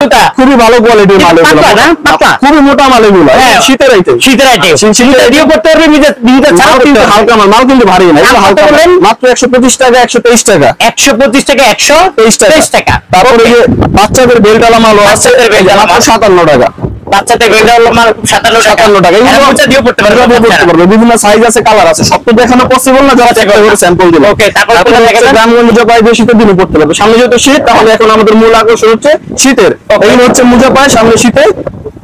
কতটা? খুবই ভালো কোয়ালিটির মাল এগুলো, খুবই মোটা মাল এগুলো, শীতের আইটেম, শীতের আইটেম, শীতের দিও করতে পারবে, নিজে ছাড়া কিন্তু হালকা মাল, মাল কিন্তু ভারী না, এগুলো হালকা মাল। মাত্র 125 টাকা, 123 টাকা, 125 টাকা, 123 টাকা। তারপরে এই যে বাচ্চাদের বেল্টওয়ালা মালও আছে, মাত্র 57 টাকা। বাচ্চাদের বেল্টওয়ালা মাল 57 টাকা। এগুলো বাচ্চা দিও করতে পারবে, বিভিন্ন সাইজ আছে, কালার আছে, সব তো দেখানো পসিবল না, যারা চেক করে স্যাম্পল দিল। ওকে, তারপরে গ্রামগঞ্জ মোজা পায় শীতের দিনে পড়তে পারবে। সামনে যেহেতু শীত, তাহলে এখন আমাদের মূল আকর্ষণ হচ্ছে শীতের। এগুলো হচ্ছে মোজা পায়, সামনে শীতে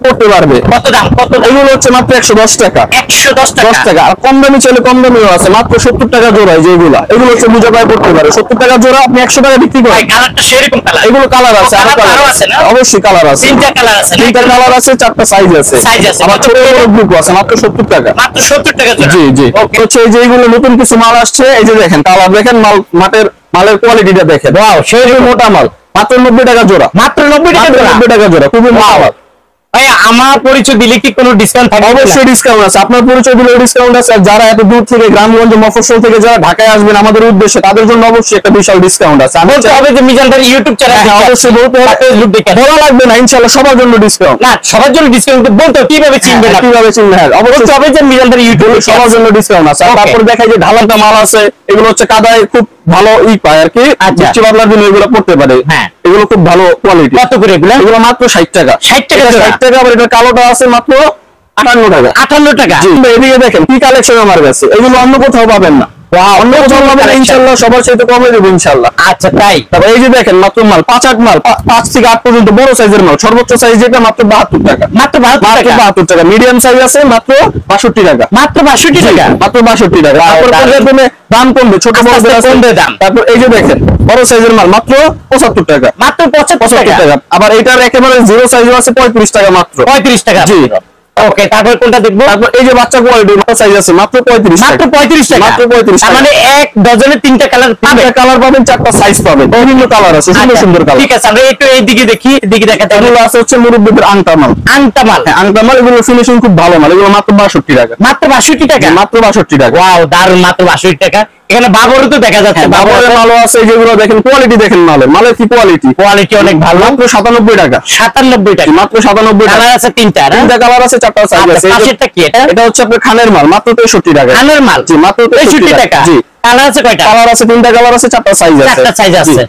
পড়তে পারবে। কত দাম? এগুলো হচ্ছে মাত্র 110 টাকা, 110 টাকা। আর কম দামি চাইলে কম দামিও আছে, মাত্র 70 টাকা জোড়া। যেগুলো এগুলো হচ্ছে মোজা পায় পড়তে পারে, 70 টাকা জোড়া, আপনি 100 টাকা বিক্রি করেন। কালারটা সেরকম কালার, এগুলো কালার আছে, আরো আছে না? অবশ্যই কালার আছে, 3টা কালার আছে, 4টা সাইজ আছে, আবার ছোট বড় গ্রুপ আছে। মাত্র 70 টাকা, মাত্র 70 টাকা জোড়া। জি জি। হচ্ছে এই যে এইগুলো নতুন কিছু মাল আসছে, এই যে দেখেন কালার দেখেন, মালের কোয়ালিটিটা দেখেন, ওয়াও, সেই মোটা মাল। মাত্র 90 টাকা জোড়া, মাত্র 90 টাকা জোড়া, 90 টাকা জোড়া, খুবই মোটা মাল। ভাই আমার পরিচয় দিলে কি কোনো ডিসকাউন্ট থাকবে? অবশ্যই ডিসকাউন্ট আছে, আপনার পরিচয় দিলে ডিসকাউন্ট আছে। আর যারা এত দূর থেকে, গ্রামগঞ্জ মফস্বল থেকে যারা ঢাকায় আসবেন আমাদের উদ্দেশ্যে, তাদের জন্য অবশ্যই একটা বিশাল ডিসকাউন্ট আছে। বলতে হবে যে মিজান ভাই ইউটিউব চ্যানেল, অবশ্যই বলতে হবে, ফেসবুক দেখে বলা লাগবে না, ইনশাআল্লাহ সবার জন্য ডিসকাউন্ট। না, সবার জন্য ডিসকাউন্ট বলতে কিভাবে চিনবেন, কিভাবে চিনবেন? হ্যাঁ, অবশ্যই হবে যে মিজান ভাই ইউটিউব সবার জন্য ডিসকাউন্ট আছে। তারপরে দেখাই যে ঢালাটা মাল আছে, এগুলো হচ্ছে কাদায় খুব ভালো পায় আর কি, বৃষ্টি বাদলার দিনে এগুলো পড়তে পারে। হ্যাঁ, এগুলো খুব ভালো কোয়ালিটি। কত করে এগুলো? এগুলো মাত্র 60 টাকা, 60 টাকা, 60 টাকা। আবার এটা কালোটা আছে মাত্র 58 টাকা, 58 টাকা। এদিকে দেখেন কি কালেকশন আমার কাছে, এগুলো অন্য কোথাও পাবেন না, অন্য কোথাও পাবেন ইনশাআল্লাহ, সবার সাথে কমে দেবো ইনশাআল্লাহ। আচ্ছা, তাই? তারপর এই যে দেখেন মাত্র মাল 5-8 মাল, 5 থেকে 8 পর্যন্ত বড় সাইজের মাল, সর্বোচ্চ সাইজ যেটা মাত্র 72 টাকা, মাত্র 72 টাকা। মিডিয়াম সাইজ আছে মাত্র 62 টাকা, মাত্র 62 টাকা, মাত্র 62 টাকা। তারপর পর্যায়ক্রমে দাম কমবে, ছোট বড় কমবে দাম। তারপর এই যে দেখেন বড় সাইজের মাল মাত্র 75 টাকা, মাত্র 75 টাকা। আবার এটার একেবারে জিরো সাইজ আছে 35 টাকা, মাত্র 35 টাকা। জি। ওকে, তারপর কোনটা দেখবো? তারপর এই যে বাচ্চা কোয়ালিটি মাত্র সাইজ আছে মাত্র 35 টাকা, মাত্র 35 টাকা, মাত্র 35 টাকা। মানে এক ডজনে 3টা কালার পাবেন, 3টা কালার পাবেন, 4টা সাইজ পাবেন, বিভিন্ন কালার আছে, সুন্দর সুন্দর কালার। ঠিক আছে, আমরা একটু এই দিকে দেখি, এদিকে দেখাতে। এগুলো আছে হচ্ছে মুরব্বিদের আংটা মাল, আংটা মাল। হ্যাঁ, আংটা মাল। এগুলো ফিনিশিং খুব ভালো মাল, এগুলো মাত্র 62 টাকা, মাত্র 62 টাকা, মাত্র 62 টাকা। ওয়াও, দারুন, মাত্র 62 টাকা। এখানে বাবরও তো দেখা যাচ্ছে, বাবরের মালও আছে, যেগুলো দেখেন কোয়ালিটি দেখেন, মালের কি কোয়ালিটি, কোয়ালিটি অনেক ভালো। মাত্র 97 টাকা, 97 টাকা, মাত্র 97 টাকা। কালার আছে 3টা কালার আছে, 4টা সাইজ আছে। পাশেরটা কি এটা? এটা হচ্ছে আপনার খানের মাল, মাত্র 63 টাকা, খানের মাল, জি, মাত্র 63 টাকা। জি। কালার আছে কয়টা? কালার আছে 3টা কালার আছে, 4টা সাইজ আছে, 4টা সাইজ আছে।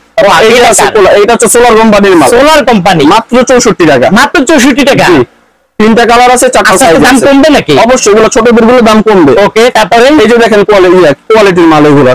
এইটা হচ্ছে সোলার কোম্পানির মাল, সোলার কোম্পানি, মাত্র 64 টাকা, মাত্র 64 টাকা। 3টা কালার আছে, 4টা সাইজ আছে। দাম কমবে নাকি? অবশ্যই, এগুলো ছোটদের গুলো দাম কমবে। ওকে, তারপরে এই যে দেখেন কোয়ালিটির মাল, এগুলো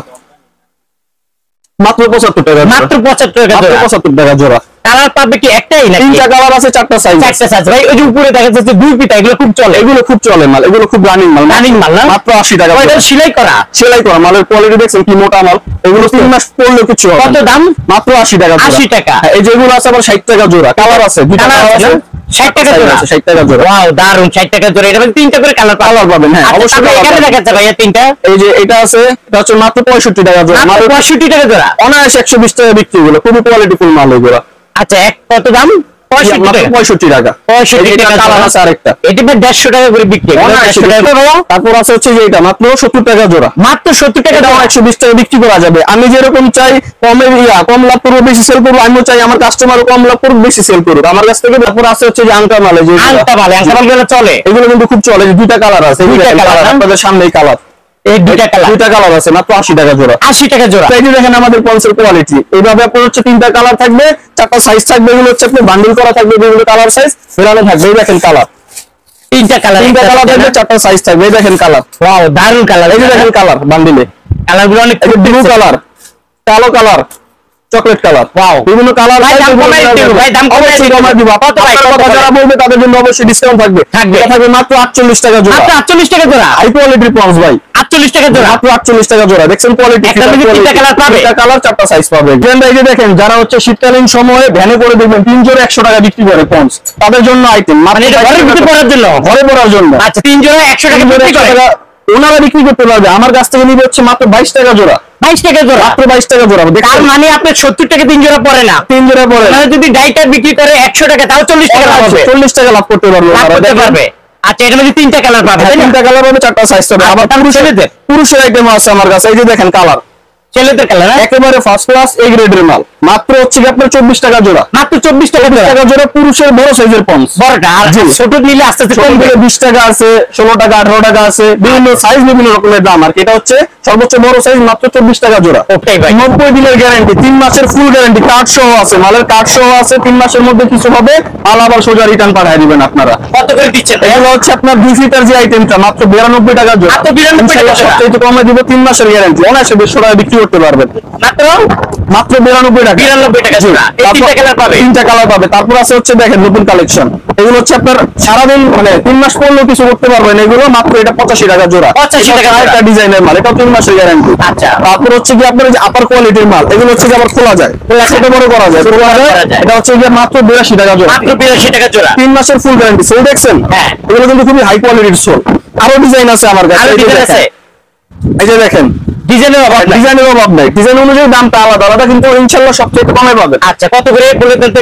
মাত্র 75 টাকা, মাত্র 75 টাকা জোড়া, 75 টাকা জোড়া। কালার পাবে কি একটাই নাকি? 3টা কালার আছে, 4টা সাইজ আছে। 4টা সাইজ। ভাই ওই যে উপরে দেখা যাচ্ছে দুই পিতা, এগুলো খুব চলে, এগুলো খুব চলে মাল, এগুলো খুব রানিং মাল, রানিং মাল না? মাত্র 80 টাকা। ওইটা সেলাই করা, সেলাই করা মালের কোয়ালিটি দেখছেন কি মোটা মাল, এগুলো 3 মাস পরলেও কিছু হবে না। কত দাম? মাত্র 80 টাকা, 80 টাকা। এই যেগুলো আছে আবার 60 টাকা জোড়া, কালার আছে, দুইটা কালার আছে, 60 টাকা জোড়া, 60 টাকা জোড়া। ওয়াও, দারুন, 60 টাকা জোড়া। এটা 3টা করে কালার পাবেন, হ্যাঁ অবশ্যই। এখানে দেখাচ্ছে ভাইয়া 3টা, এই যে এটা আছে, এটা হচ্ছে মাত্র 65 টাকা জোড়া, মাত্র 65 টাকা জোড়া, অনায়াসে 120 টাকা বিক্রি, এগুলো খুবই কোয়ালিটিফুল মাল এগুলো। আচ্ছা, কত দাম? 65 টাকা, 65 টাকা, 65 টাকা কালার আছে আরেকটা, এটা 150 টাকা করে বিক্রি, 150 টাকা। তারপর আছে হচ্ছে যে এটা মাত্র 70 টাকা জোড়া, মাত্র 70 টাকা জোড়া, 120 টাকা বিক্রি করা যাবে। আমি যেরকম চাই কম লাভ করবো, বেশি সেল করবো, আমিও চাই আমার কাস্টমার কম লাভ করুক, বেশি সেল করুক আমার কাছ থেকে। তারপর আছে হচ্ছে যে আংটা মাল, যে আংটা মাল, আংটা মাল গুলো চলে, এগুলো কিন্তু খুব চলে। 2টা কালার আছে, আপনাদের সামনেই কালার, এই 2টা কালার আছে, মাত্র 80 টাকা জোড়া, 80 টাকা জোড়া। এই যে দেখেন আমাদের পলসের কোয়ালিটি, এইভাবে আপনার হচ্ছে 3টা কালার থাকবে, 4টা সাইজ থাকবে, এগুলো হচ্ছে আপনি বান্ডিল করা থাকবে, বিভিন্ন কালার সাইজ ফেরানো থাকবে। এই দেখেন কালার, 3টা কালার থাকবে, 4টা সাইজ থাকবে। এই দেখেন কালার, ওয়াও, দারুন কালার। এই যে দেখেন কালার বান্ডিলে, কালারগুলো অনেক ব্লু কালার, কালো কালার, চকলেট কালার, ওয়াও, বিভিন্ন কালার। ভাই দাম কমাই দিও, ভাই দাম কমাই দিও। কত ভাই, যারা বলবে তাদের জন্য অবশ্যই ডিসকাউন্ট থাকবে, থাকবে মাত্র 48 টাকা জোড়া, মাত্র 48 টাকা জোড়া, হাই কোয়ালিটির পন্স ভাই, 48 টাকা জোড়া, মাত্র 48 টাকা জোড়া। দেখছেন কোয়ালিটি, একটা থেকে 3টা কালার পাবে, 3টা কালার, 4টা সাইজ পাবে। এই যে দেখেন যারা হচ্ছে শীতকালীন সময়ে ভ্যানে করে দেখবেন 3 জোড়া 100 টাকা বিক্রি করে পন্স, তাদের জন্য আইটেম, মানে এটা ঘরের ভিতরে পরার জন্য, ঘরে পরার জন্য। আচ্ছা, 3 জোড়া 100 টাকা বিক্রি করে, ওনারা বিক্রি করতে পারবে, আমার কাছ থেকে নিবে হচ্ছে মাত্র 22 টাকা জোড়া, 22 টাকা জোড়া, মাত্র 22 টাকা জোড়া। তার মানে আপনার 70 টাকা 3 জোড়া পড়ে না, 3 জোড়া পড়ে। মানে যদি ডাইটা বিক্রি করে 100 টাকা, তাও 40 টাকা লাভ হবে, 40 টাকা লাভ করতে পারবে। আচ্ছা, এটা মানে 3টা কালার পাবে, 3টা কালার পাবে, 4টা সাইজ পাবে। আবার পুরুষের আইটেম আছে আমার কাছে, এই যে দেখেন কালার, ছেলেদের কালার একেবারে ফার্স্ট ক্লাস এ গ্রেডের মাল, মাত্র হচ্ছে কি আপনার 24 টাকা জোড়া, মাত্র 24 টাকা জোড়া পুরুষের বড় সাইজের পন্স, বড়টা। আর ছোট নিলে আস্তে আস্তে কম করে 20 টাকা আছে, 16 টাকা, 18 টাকা আছে, বিভিন্ন সাইজ বিভিন্ন রকমের দাম। আর এটা হচ্ছে সর্বোচ্চ বড় সাইজ, মাত্র 24 টাকা জোড়া। ওটাই ভাই 90 দিনের গ্যারান্টি, 3 মাসের ফুল গ্যারান্টি, কার্ড সহ আছে, মালের কার্ড সহ আছে। 3 মাসের মধ্যে কিছু হবে, মাল আবার সোজা রিটার্ন পাঠিয়ে দিবেন আপনারা। কত করে দিচ্ছেন? এগুলো হচ্ছে আপনার 2 ফিটার যে আইটেমটা, মাত্র 92 টাকা জোড়া। মাত্র 92 টাকা জোড়া। সবচেয়ে কমে দিব, 3 মাসের গ্যারান্টি, অনায়াসে 150 টাকা বিক্রি করতে পারবেন। মাত্র 92 টাকা। 92 টাকা জোড়া। এই তিনটা কালার পাবে, 3টা কালার পাবে। তারপর আছে হচ্ছে দেখেন নতুন কালেকশন, এগুলো হচ্ছে আপনার সারাদিন মানে 3 মাস পরলেও কিছু করতে পারবেন এগুলো, মাত্র এটা 85 টাকা জোড়া। 85 টাকা জোড়া। একটা ডিজাইনের মাল, এটা 3 মাসের গ্যারান্টি। আচ্ছা। তারপর হচ্ছে কি আপনার যে আপার কোয়ালিটির মাল, এগুলো হচ্ছে যে আবার খোলা যায়, ছোট বড় করা যায়, এটা হচ্ছে কি মাত্র 82 টাকা জোড়া। মাত্র 82 টাকা জোড়া। 3 মাসের ফুল গ্যারান্টি। সোল দেখছেন? হ্যাঁ। এগুলো কিন্তু খুবই হাই কোয়ালিটির সোল। আরো ডিজাইন আছে আমার কাছে, আরো ডিজাইন আছে, এই যে দেখেন, ডিজাইনের অভাব নাই, ডিজাইনের অভাব নাই, ডিজাইন অনুযায়ী দামটা আলাদা আলাদা, কিন্তু ইনশাআল্লাহ সবচেয়ে কমে পাবেন। আচ্ছা কত করে বলে দেন তো?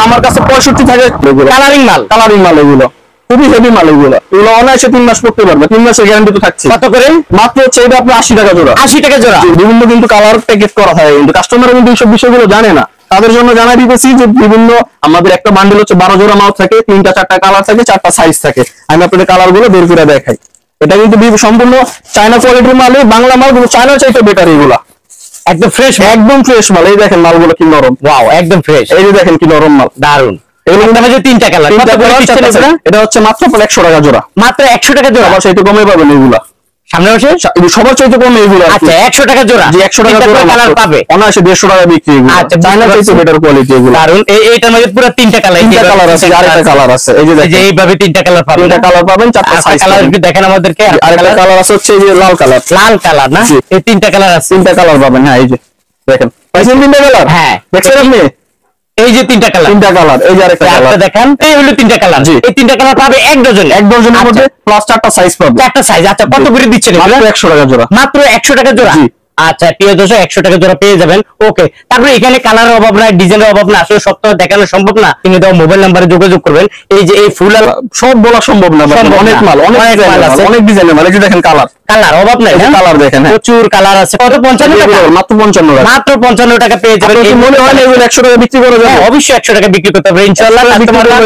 আমার কাছে 65 থাকে কালারিং মাল, কালারিং মাল, এগুলো খুবই হেভি মাল, এগুলো অনায়াসে 3 মাস পড়তে পারবে, 3 মাসের গ্যারান্টি তো থাকছে। কত করে? মাত্র হচ্ছে এটা আপনার 80 টাকা জোড়া। 80 টাকা জোড়া। বিভিন্ন কিন্তু কালার প্যাকেট করা হয়, কিন্তু কাস্টমার কিন্তু এইসব বিষয়গুলো জানে না, তাদের জন্য জানাই দিতেছি যে বিভিন্ন আমাদের একটা বান্ডেল হচ্ছে 12 জোড়া মাল থাকে, 3টা 4টা কালার থাকে, 4টা সাইজ থাকে। আমি আপনাদের কালার গুলো বের করে দেখাই। এটা কিন্তু সম্পূর্ণ চায়না কোয়ালিটির মাল, বাংলা মাল গুলো চায়না চাইতে বেটার, এগুলা একদম ফ্রেশ, একদম ফ্রেশ মাল। এই দেখেন মালগুলো কি নরম, ওয়াও একদম ফ্রেশ। এই যে দেখেন কি নরম মাল, দারুন। এগুলো কিন্তু আমাদের 3টা কালার, কত করে দিচ্ছেন আপনারা? এটা হচ্ছে মাত্র 100 টাকা জোড়া। মাত্র 100 টাকা জোড়া। আবার সেইটা কমে পাবেন এগুলা, সামনে বসে সবার চাইতে কমে এগুলো। আচ্ছা 100 টাকা জোড়া। জি 100 টাকা জোড়া কালার পাবে, অনায়াসে 150 টাকা বিক্রি এগুলো। আচ্ছা চায়না চাইতে বেটার কোয়ালিটি এগুলো। দারুন। এইটার মধ্যে পুরো 3টা কালার, 3টা কালার আছে, আরেকটা কালার আছে, এই যে দেখেন, এইভাবে 3টা কালার পাবেন। 3টা কালার পাবেন, 4টা সাইজ কালার একটু দেখেন আমাদেরকে। আরেকটা কালার আছে হচ্ছে এই যে লাল কালার, লাল কালার না? এই 3টা কালার আছে, 3টা কালার পাবেন। হ্যাঁ এই যে দেখেন, পাইছেন 3টা কালার? হ্যাঁ দেখছেন আপনি? এই যে 3টা কালার, 3টা কালার, এই যে আরেকটা কালার দেখেন, এই হলো 3টা কালার। এই 3টা কালার পাবে এক ডজন, এক ডজনের মধ্যে প্লাস 4টা সাইজ পাবে, 4টা সাইজ। আচ্ছা কত করে দিচ্ছেন? মাত্র 100 টাকা জোড়া। মাত্র 100 টাকা জোড়া। আচ্ছা প্রিয় দর্শক, 100 টাকা জোড়া পেয়ে যাবেন। ওকে, তারপরে এখানে কালারের অভাব নাই, ডিজাইনের অভাব না, আসলে সব তো দেখানো সম্ভব না, তিনি দাও মোবাইল নাম্বারে যোগাযোগ করবেন। এই যে এই ফুল সব বলা সম্ভব না, অনেক মাল, অনেক মাল আছে, অনেক ডিজাইনের মাল। এই যে দেখেন কালার, কালার অভাব নাই, কালার দেখেন, প্রচুর কালার আছে। কত? 55 টাকা, মাত্র 55 টাকা। মাত্র 55 টাকা পেয়ে যাবেন। এই মনে হয় না এগুলো 100 টাকা বিক্রি করা যাবে? অবশ্যই 100 টাকা বিক্রি করতে হবে ইনশাআল্লাহ।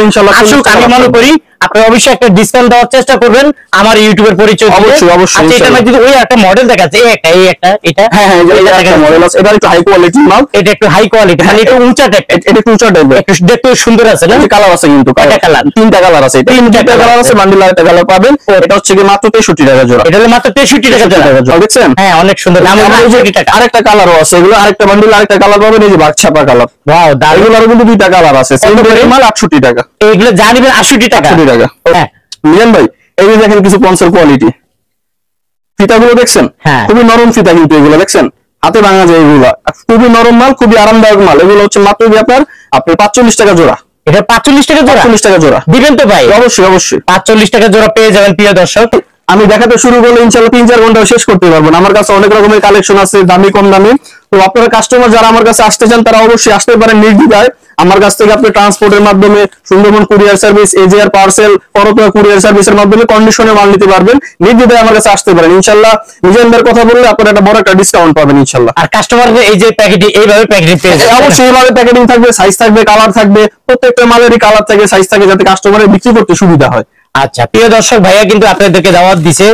ইনশাআল্লাহ আসুক, আমি মনে করি আপনি অবশ্যই একটা ডিসকাউন্ট দেওয়ার চেষ্টা করবেন আমার ইউটিউবের পরিচয় দিয়ে। অবশ্যই অবশ্যই। আচ্ছা এটার মধ্যে ওই একটা মডেল দেখাচ্ছে, এই একটা এটা। হ্যাঁ হ্যাঁ, এটা একটা মডেল আছে, এটা একটু হাই কোয়ালিটির মাল, এটা একটু হাই কোয়ালিটি, মানে একটু উঁচা টাইপের, এটা একটু উঁচা টাইপের, একটু দেখতে সুন্দর আছে না? কালার আছে কিন্তু, কয়টা কালার? 3টা কালার আছে, 3টা কালার আছে, বান্ডিল আরেকটা কালার পাবেন। এটা হচ্ছে কি মাত্র 63 টাকা জোড়া। এটা হলো মাত্র 63 টাকা জোড়া, দেখছেন? হ্যাঁ অনেক সুন্দর। আরেকটা কালারও আছে, এগুলো আরেকটা বান্ডিল আরেকটা কালার পাবেন, এই যে বাঘছাপা কালার। ওয়াও দারুণ। এগুলোরও কিন্তু 2টা কালার আছে, সেম মাল 68 টাকা। এইগুলো জানিবেন 68 টাকা। 68 টাকা। হ্যাঁ মিজান ভাই, এই যে দেখেন কিছু পন্সের কোয়ালিটি, ফিতাগুলো দেখছেন? হ্যাঁ খুবই নরম ফিতা, কিন্তু এগুলো দেখছেন হাতে ভাঙা যায়, এগুলো খুবই নরম মাল, খুবই আরামদায়ক মাল। এগুলো হচ্ছে মাত্র আপনার 45 টাকা জোড়া। এটা 45 টাকা জোড়া? 45 টাকা জোড়া দিবেন তো ভাই? অবশ্যই অবশ্যই। 45 টাকা জোড়া পেয়ে যাবেন প্রিয় দর্শক। আমি দেখাতে শুরু করলে ইনশাআল্লাহ 3-4 ঘন্টা শেষ করতে পারবো না। আমার কাছে অনেক রকমের কালেকশন আছে, দামি কম দামি। তো আপনারা কাস্টমার যারা আমার কাছে আসতে চান তারা অবশ্যই আসতে পারেন নির্দ্বিধায়। আমার কাছ থেকে আপনি ট্রান্সপোর্টের মাধ্যমে, Sundarban courier service, AGR parcel, Karatoya courier সার্ভিসের মাধ্যমে কন্ডিশনে মাল নিতে পারবেন। নির্দ্বিধায় আমার কাছে আসতে পারেন ইনশাআল্লাহ। মিজানদের কথা বললে আপনারা একটা বড় একটা ডিসকাউন্ট পাবেন ইনশাআল্লাহ। আর কাস্টমারদের এই যে প্যাকেটিং, এইভাবে প্যাকেটিং পেয়ে যাবেন। অবশ্যই এইভাবে প্যাকেটিং থাকবে, সাইজ থাকবে, কালার থাকবে, প্রত্যেকটা মালেরই কালার থাকে, সাইজ থাকে, যাতে কাস্টমারের বিক্রি করতে সুবিধা হয়। আচ্ছা প্রিয় দর্শক, ভাইয়া কিন্তু আপনাদেরকে দাওয়াত দিছে।